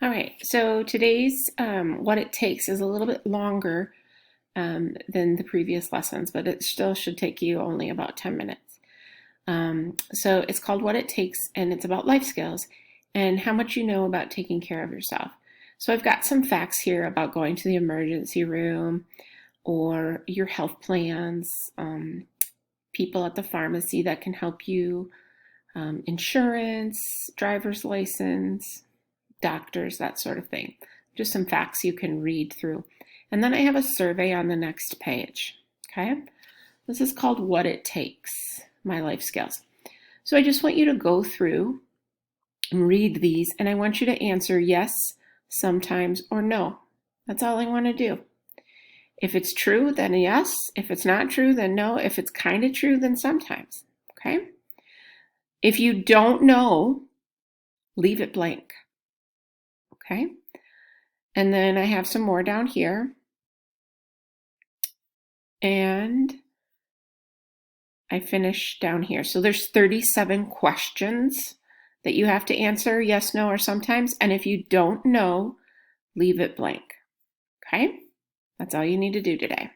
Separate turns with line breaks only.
All right, so today's what it takes is a little bit longer than the previous lessons, but it still should take you only about 10 minutes. So it's called What It Takes, and it's about life skills and how much you know about taking care of yourself. So I've got some facts here about going to the emergency room or your health plans, people at the pharmacy that can help you, insurance, driver's license, doctors, that sort of thing. Just some facts you can read through. And then I have a survey on the next page. Okay? This is called What It Takes, My Life Skills. So I just want you to go through and read these, and I want you to answer yes, sometimes, or no. That's all I want to do. If it's true, then yes. If it's not true, then no. If it's kind of true, then sometimes. Okay? If you don't know, leave it blank. Okay? And then I have some more down here. And I finish down here. So there's 37 questions that you have to answer, yes, no, or sometimes. And if you don't know, leave it blank. Okay? That's all you need to do today.